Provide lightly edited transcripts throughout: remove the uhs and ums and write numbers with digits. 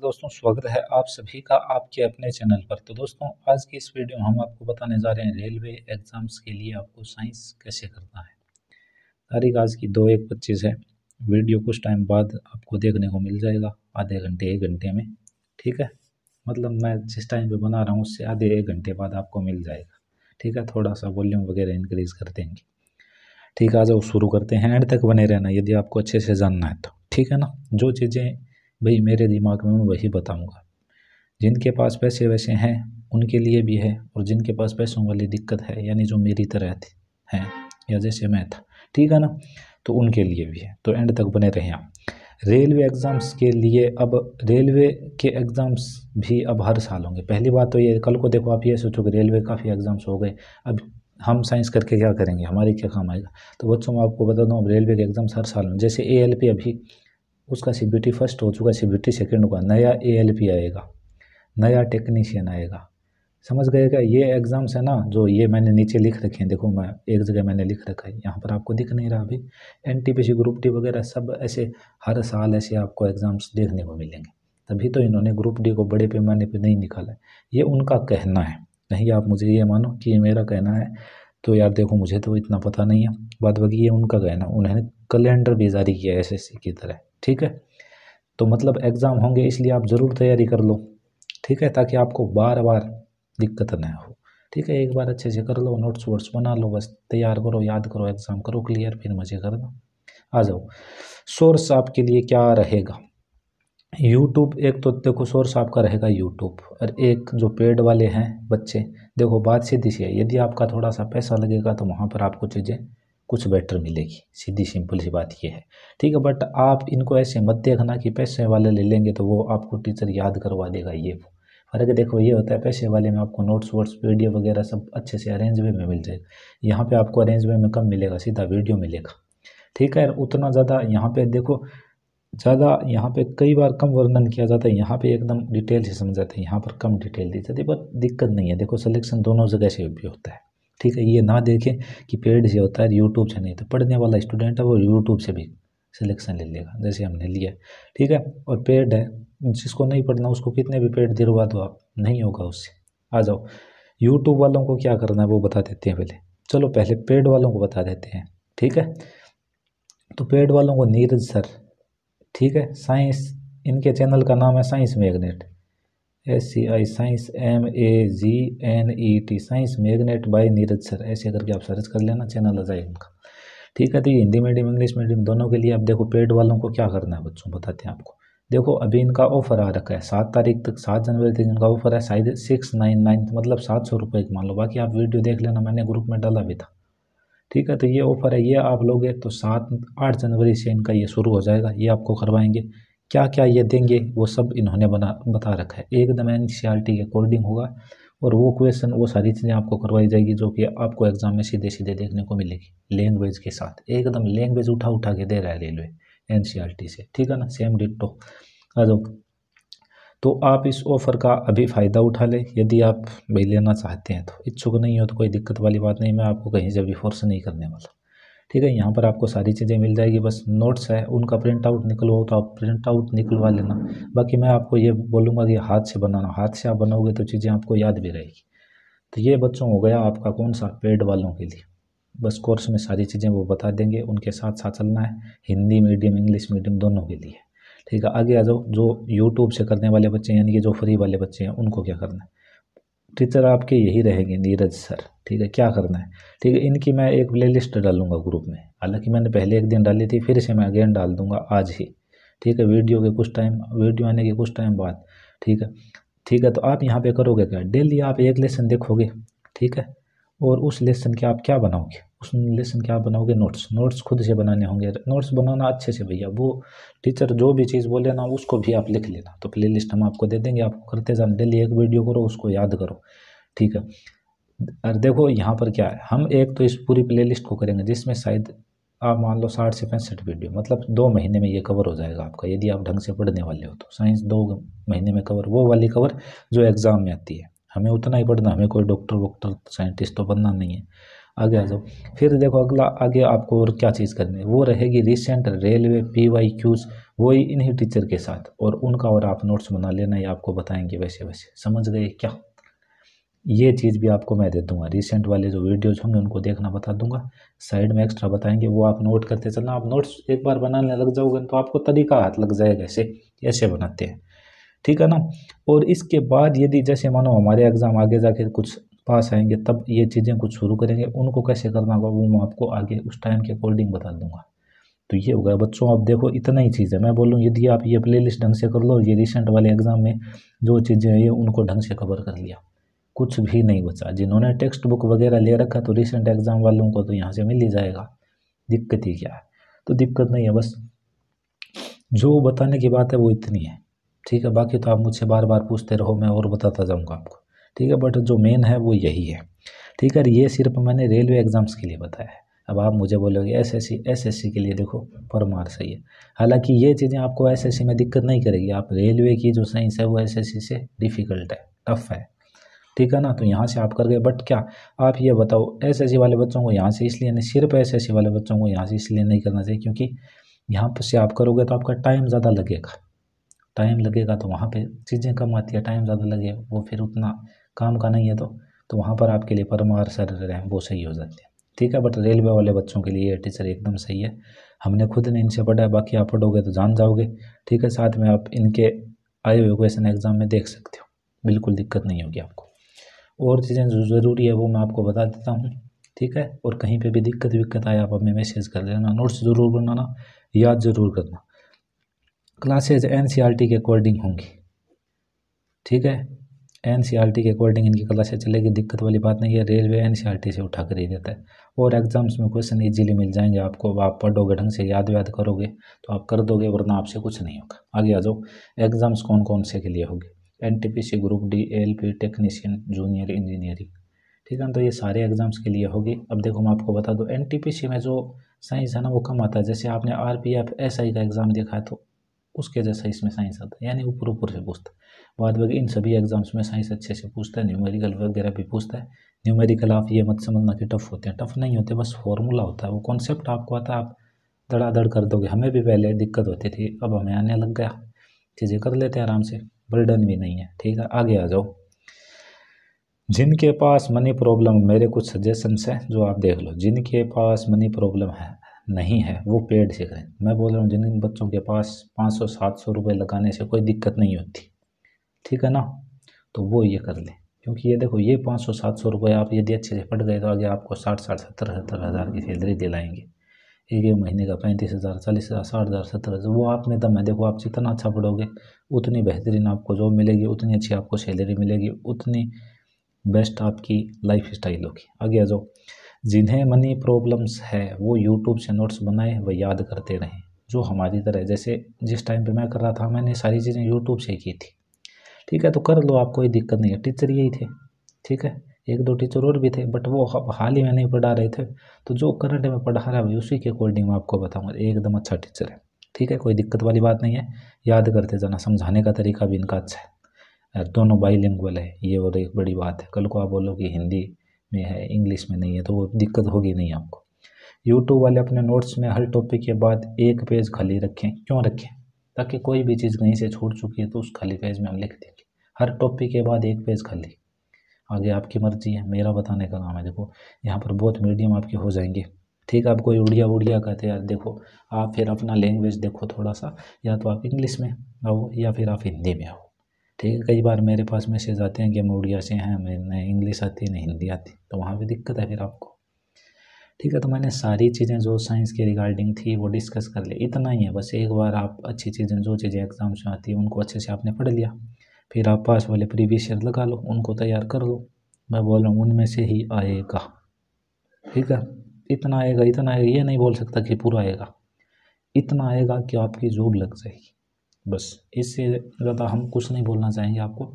दोस्तों स्वागत है आप सभी का आपके अपने चैनल पर। तो दोस्तों आज की इस वीडियो में हम आपको बताने जा रहे हैं रेलवे एग्ज़ाम्स के लिए आपको साइंस कैसे करना है। तारीख आज की 2/1/25 है। वीडियो कुछ टाइम बाद आपको देखने को मिल जाएगा, आधे घंटे 1 घंटे में। ठीक है, मतलब मैं जिस टाइम पे बना रहा हूँ उससे आधे 1 घंटे बाद आपको मिल जाएगा। ठीक है, थोड़ा सा वॉल्यूम वगैरह इंक्रीज़ कर देंगे। ठीक है, आ जाओ शुरू करते हैं। एंड तक बने रहना यदि आपको अच्छे से जानना है तो। ठीक है ना, जो चीज़ें भाई मेरे दिमाग में मैं वही बताऊँगा। जिनके पास पैसे वैसे हैं उनके लिए भी है, और जिनके पास पैसों वाली दिक्कत है यानी जो मेरी तरह थी हैं या जैसे मैं था, ठीक है ना, तो उनके लिए भी है। तो एंड तक बने रहें आप। रेलवे एग्ज़ाम्स के लिए अब रेलवे के एग्ज़ाम्स भी अब हर साल होंगे। पहली बात तो ये, कल को देखो आप ये सोचो कि रेलवे काफ़ी एग्ज़ाम्स हो गए, अब हम साइंस करके क्या करेंगे, हमारे क्या काम आएगा। तो बच्चों मैं आपको बता दूँ, अब रेलवे के एग्ज़ाम्स हर साल में, जैसे ALP अभी उसका CBT फर्स्ट हो चुका, CBT सेकेंड होगा, नया ALP आएगा, नया टेक्नीशियन आएगा। समझ गए क्या। ये एग्ज़ाम्स है ना, जो ये मैंने नीचे लिख रखे हैं, देखो मैं एक जगह मैंने लिख रखा है, यहाँ पर आपको दिख नहीं रहा अभी। NTPC ग्रुप डी वगैरह सब ऐसे हर साल ऐसे आपको एग्ज़ाम्स देखने को मिलेंगे। तभी तो इन्होंने ग्रुप डी को बड़े पैमाने पर नहीं निकाला है। ये उनका कहना है, नहीं आप मुझे ये मानो कि ये मेरा कहना है। तो यार देखो मुझे तो इतना पता नहीं है, बाद बाकी ये उनका कहना है। उन्होंने कैलेंडर भी जारी किया है SSC की तरह। ठीक है, तो मतलब एग्ज़ाम होंगे इसलिए आप ज़रूर तैयारी कर लो। ठीक है, ताकि आपको बार बार दिक्कत ना हो। ठीक है, एक बार अच्छे से कर लो, नोट्स वोट्स बना लो, बस तैयार करो, याद करो, एग्ज़ाम करो क्लियर, फिर मज़े करना। आ जाओ, सोर्स आपके लिए क्या रहेगा। यूट्यूब, एक तो देखो सोर्स आपका रहेगा यूट्यूब, और एक जो पेड वाले हैं बच्चे, देखो बात सीधी सी है, यदि आपका थोड़ा सा पैसा लगेगा तो वहाँ पर आपको चीज़ें कुछ बेटर मिलेगी, सीधी सिंपल सी बात ये है। ठीक है, बट आप इनको ऐसे मत देखना कि पैसे वाले ले लेंगे तो वो आपको टीचर याद करवा देगा। ये फ़र्क देखो ये होता है, पैसे वाले में आपको नोट्स वोट्स PDF वगैरह सब अच्छे से अरेंज वे में मिल जाएगा। यहाँ पे आपको अरेंज वे में कम मिलेगा, सीधा वीडियो मिलेगा। ठीक है, उतना ज़्यादा यहाँ पे देखो, ज़्यादा यहाँ पे कई बार कम वर्णन किया जाता है, यहाँ पे एकदम डिटेल से समझाते हैं, यहाँ पर कम डिटेल दी जाती है। पर दिक्कत नहीं है, देखो सिलेक्शन दोनों जगह से भी होता है। ठीक है, ये ना देखें कि पेड से होता है यूट्यूब से नहीं, तो पढ़ने वाला स्टूडेंट है वो यूट्यूब से भी सिलेक्शन ले लेगा, जैसे हमने लिया। ठीक है, और पेड है, जिसको नहीं पढ़ना उसको कितने भी पेड दिलवा दो आप, नहीं होगा उससे। आ जाओ, यूट्यूब वालों को क्या करना है वो बता देते हैं पहले। चलो पहले पेड वालों को बता देते हैं। ठीक है, तो पेड वालों को नीरज सर, ठीक है, साइंस, इनके चैनल का नाम है science magnet, SCI science MAGNET, science magnet by Neeraj sir, ऐसे करके आप सर्च कर लेना, चैनल आ जाएगा उनका। ठीक है, तो ये हिंदी मीडियम इंग्लिश मीडियम दोनों के लिए। अब देखो पेड वालों को क्या करना है बच्चों, बताते हैं आपको। देखो अभी इनका ऑफर आ रखा है 7 तारीख तक, 7 जनवरी तक इनका ऑफर है, शायद 699, मतलब 700 रुपये मान लो, बाकी आप वीडियो देख लेना, मैंने ग्रुप में डाला भी था। ठीक है, तो ये ऑफ़र है, ये आप लोगे तो 7-8 जनवरी से इनका ये शुरू हो जाएगा, ये आपको करवाएंगे। क्या क्या ये देंगे वो सब इन्होंने बता रखा है, एकदम NCERT के अकॉर्डिंग होगा, और वो क्वेश्चन वो सारी चीज़ें आपको करवाई जाएगी जो कि आपको एग्जाम में सीधे सीधे देखने को मिलेगी, लैंग्वेज के साथ, एकदम लैंग्वेज उठा उठा के दे रहा है रेलवे NCERT से। ठीक है ना, सेम डिट्टो। आ जाओ, तो आप इस ऑफ़र का अभी फ़ायदा उठा लें, यदि आप भाई लेना चाहते हैं तो। इच्छुक नहीं हो तो कोई दिक्कत वाली बात नहीं, मैं आपको कहीं से भी फोर्स नहीं करने वाला। ठीक है, यहाँ पर आपको सारी चीज़ें मिल जाएगी, बस नोट्स है उनका प्रिंट आउट निकलवाओ तो आप प्रिंट आउट निकलवा लेना। बाकी मैं आपको ये बोलूँगा कि हाथ से बनाना, हाथ से आप बनाओगे तो चीज़ें आपको याद भी रहेगी। तो ये बच्चों हो गया आपका कौन सा, पेड वालों के लिए। बस कोर्स में सारी चीज़ें वो बता देंगे, उनके साथ साथ चलना है, हिंदी मीडियम इंग्लिश मीडियम दोनों के लिए। ठीक है, आगे आ जाओ, जो यूट्यूब से करने वाले बच्चे हैं यानी कि जो फ्री वाले बच्चे हैं उनको क्या करना है। टीचर आपके यही रहेंगे नीरज सर। ठीक है, क्या करना है, ठीक है, इनकी मैं एक प्लेलिस्ट डालूंगा ग्रुप में, हालांकि मैंने पहले एक दिन डाली थी, फिर से मैं अगेन डाल दूंगा आज ही। ठीक है, वीडियो आने के कुछ टाइम बाद। ठीक है, ठीक है, तो आप यहाँ पे करोगे क्या, डेली आप एक लेसन देखोगे। ठीक है, और उस लेसन के आप क्या बनाओगे, उस लेसन के आप बनाओगे नोट्स खुद से बनाने होंगे। नोट्स बनाना अच्छे से भैया, वो टीचर जो भी चीज़ बोले ना उसको भी आप लिख लेना, तो प्लेलिस्ट हम आपको दे देंगे, आपको करते जाना, डेली एक वीडियो करो, उसको याद करो। ठीक है, और देखो यहाँ पर क्या है, हम एक तो इस पूरी प्लेलिस्ट को करेंगे जिसमें शायद आप मान लो 60 से 65 वीडियो, मतलब 2 महीने में ये कवर हो जाएगा आपका, यदि आप ढंग से पढ़ने वाले हो तो। साइंस 2 महीने में कवर, वो वाली कवर जो एग्ज़ाम में आती है, हमें उतना ही पढ़ना, हमें कोई डॉक्टर वॉक्टर साइंटिस्ट तो बनना नहीं है। आगे आ जाओ। फिर देखो अगला आगे आपको और क्या चीज़ करनी है, वो रहेगी रिसेंट रेलवे PYQs, वही इन्हीं टीचर के साथ, और उनका और आप नोट्स बना लेना, ये आपको बताएंगे वैसे वैसे। समझ गए क्या? ये चीज़ भी आपको मैं दे दूंगा, रिसेंट वाले जो वीडियोज होंगे उनको देखना बता दूंगा, साइड में एक्स्ट्रा बताएंगे, वो आप नोट करते चलना। आप नोट्स एक बार बनाने लग जाओगे तो आपको तरीका हाथ लग जाएगा, ऐसे ऐसे बनाते हैं, ठीक है ना। और इसके बाद यदि जैसे मानो हमारे एग्ज़ाम आगे जाके कुछ पास आएंगे, तब ये चीज़ें कुछ शुरू करेंगे, उनको कैसे करना होगा वो मैं आपको आगे उस टाइम के अकॉर्डिंग बता दूंगा। तो ये होगा बच्चों, आप देखो इतना ही चीज़ है, मैं बोलूँ यदि आप ये प्लेलिस्ट ढंग से कर लो, ये रिसेंट वाले एग्ज़ाम में जो चीज़ें हैं ये उनको ढंग से कवर कर लिया, कुछ भी नहीं बचा। जिन्होंने टेक्स्ट बुक वगैरह ले रखा तो रिसेंट एग्ज़ाम वालों को तो यहाँ से मिल ही जाएगा, दिक्कत ही क्या है। तो दिक्कत नहीं है, बस जो बताने की बात है वो इतनी है, ठीक है। बाकी तो आप मुझसे बार बार पूछते रहो, मैं और बताता जाऊँगा आपको, ठीक है। बट जो मेन है वो यही है, ठीक है। ये सिर्फ मैंने रेलवे एग्ज़ाम्स के लिए बताया है। अब आप मुझे बोलोगे एसएससी के लिए देखो परमार सही है। हालांकि ये चीज़ें आपको एसएससी में दिक्कत नहीं करेगी, आप रेलवे की जो साइंस है वो एसएससी से डिफ़िकल्ट है, टफ है, ठीक है ना। तो यहाँ से आप कर गए, बट क्या आप ये बताओ, एसएससी वाले बच्चों को यहाँ से इसलिए नहीं, सिर्फ एसएससी वाले बच्चों को यहाँ से इसलिए नहीं करना चाहिए क्योंकि यहाँ पर से आप करोगे तो आपका टाइम ज़्यादा लगेगा, टाइम लगेगा तो वहाँ पे चीज़ें कम आती है, टाइम ज़्यादा लगेगा वो फिर उतना काम का नहीं है, तो वहाँ पर आपके लिए परमार सर रहे वो सही हो जाते हैं, ठीक है। बट रेलवे वाले बच्चों के लिए ये टीचर एकदम सही है, हमने खुद ने इनसे पढ़ा है, बाकी आप पढ़ोगे तो जान जाओगे, ठीक है। साथ में आप इनके आए हुए क्वेश्चन एग्जाम में देख सकते हो, बिल्कुल दिक्कत नहीं होगी आपको। और चीज़ें जो ज़रूरी है वो मैं आपको बता देता हूँ, ठीक है। और कहीं पे भी दिक्कत विक्कत आए आप हमें मैसेज कर देना, नोट्स ज़रूर बनाना, याद ज़रूर करना। क्लासेज एनसीईआरटी के अकॉर्डिंग होंगी, ठीक है। एनसीईआरटी के अकॉर्डिंग इनकी क्लासेज चलेगी, दिक्कत वाली बात नहीं है, रेलवे एनसीईआरटी से उठा कर ही देता है। और एग्जाम्स में क्वेश्चन इजीली मिल जाएंगे आपको, आप पढ़ोगे ढंग से, याद व्याद करोगे तो आप कर दोगे, वरना आपसे कुछ नहीं होगा। आगे आ जाओ, एग्जाम्स कौन कौन से के लिए होगी, NTPC group D, ALP technician junior engineering, ठीक है। तो ये सारे एग्जाम्स के लिए होगी। अब देखो मैं आपको बता दूं, एनटीपीसी में जो साइंस है ना वो कम आता है, जैसे आपने आरपीएफ एसआई का एग्ज़ाम देखा है तो उसके जैसा इसमें साइंस आता है, यानी ऊपर ऊपर से पूछता है। बाद में इन सभी एग्जाम्स में साइंस अच्छे से पूछता है, न्यूमेरिकल वगैरह भी पूछता है। न्यूमेरिकल आप ये मत समझना कि टफ होते हैं, टफ नहीं होते, बस फॉर्मूला होता है, वो कॉन्सेप्ट आपको आता है, आप धड़ाधड़ कर दोगे। हमें भी पहले दिक्कत होती थी, अब हमें आने लग गया, चीज़ें कर लेते हैं आराम से, बर्डन भी नहीं है, ठीक है। आगे आ जाओ, जिनके पास मनी प्रॉब्लम, मेरे कुछ सजेशंस हैं जो आप देख लो, जिनके पास मनी प्रॉब्लम है नहीं है वो पेड से करें। मैं बोल रहा हूँ जिन बच्चों के पास 500-700 रुपये लगाने से कोई दिक्कत नहीं होती, ठीक है ना, तो वो ये कर ले। क्योंकि ये देखो, ये 500-700 रुपये आप यदि अच्छे से पढ़ गए तो आगे आपको 60-60, 70-70 हज़ार की सैलरी दिलाएंगे, एक एक महीने का 35,000, 40,000, 60,000, 70,000, वो आप में दम है। देखो आप जितना अच्छा पढ़ोगे उतनी बेहतरीन आपको जॉब मिलेगी, उतनी अच्छी आपको सैलरी मिलेगी, उतनी बेस्ट आपकी लाइफ स्टाइल होगी। आगे आ जाओ, जिन्हें मनी प्रॉब्लम्स है वो यूट्यूब से नोट्स बनाए व याद करते रहें, जो हमारी तरह, जैसे जिस टाइम पे मैं कर रहा था मैंने सारी चीज़ें यूट्यूब से की थी, ठीक है। तो कर लो आप, कोई दिक्कत नहीं है, टीचर यही थे, ठीक है। एक दो टीचर और भी थे बट वो हाल ही में नहीं पढ़ा रहे थे, तो जो करंट में पढ़ा रहा है उसी के अकॉर्डिंग मैं आपको बताऊँगा, एकदम अच्छा टीचर है, ठीक है। कोई दिक्कत वाली बात नहीं है, याद करते जाना, समझाने का तरीका भी इनका अच्छा है, दोनों बाईलिंगुअल है ये, और एक बड़ी बात है। कल को आप बोलो कि हिंदी में है इंग्लिश में नहीं है तो वो दिक्कत होगी नहीं आपको। यूट्यूब वाले अपने नोट्स में हर टॉपिक के बाद एक पेज खाली रखें, क्यों रखें, ताकि कोई भी चीज़ कहीं से छूट चुकी है तो उस खाली पेज में हम लिख देंगे, हर टॉपिक के बाद एक पेज खाली। आगे आपकी मर्जी है, मेरा बताने का काम है। देखो यहाँ पर बहुत मीडियम आपके हो जाएंगे, ठीक है। आप कोई उड़िया उड़िया कहते हैं, देखो आप फिर अपना लैंग्वेज देखो थोड़ा सा, या तो आप इंग्लिश में आओ या फिर आप हिंदी में आओ, ठीक है। कई बार मेरे पास मैसेज आते हैं कि हम उड़िया से हैं, हमें न इंग्लिश आती है न हिंदी आती, तो वहाँ भी दिक्कत है फिर आपको, ठीक है। तो मैंने सारी चीज़ें जो साइंस के रिगार्डिंग थी वो डिस्कस कर ली, इतना ही है बस। एक बार आप अच्छी चीज़ें, जो चीज़ें एग्जाम्स में आती है उनको अच्छे से आपने पढ़ लिया, फिर आप पास वाले प्रीवियस ईयर लगा लो, उनको तैयार कर लो। मैं बोल रहा हूँ उनमें से ही आएगा, ठीक है। इतना आएगा, इतना आएगा, ये नहीं बोल सकता कि पूरा आएगा, इतना आएगा कि आपकी जॉब लग जाएगी, बस। इससे ज़्यादा हम कुछ नहीं बोलना चाहेंगे आपको।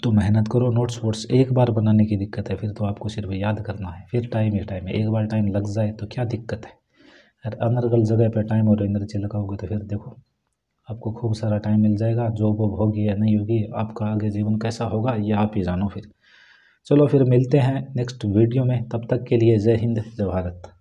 तो मेहनत करो, नोट्स वोट्स एक बार बनाने की दिक्कत है, फिर तो आपको सिर्फ याद करना है, फिर टाइम ही टाइम है, एक बार टाइम लग जाए तो क्या दिक्कत है। अगर अनर्गल जगह पे टाइम और एनर्जी लगाओगे तो फिर देखो आपको खूब सारा टाइम मिल जाएगा, जॉब वॉब होगी या नहीं होगी, आपका आगे जीवन कैसा होगा ये आप ही जानो फिर। चलो फिर मिलते हैं नेक्स्ट वीडियो में, तब तक के लिए जय हिंद जय भारत।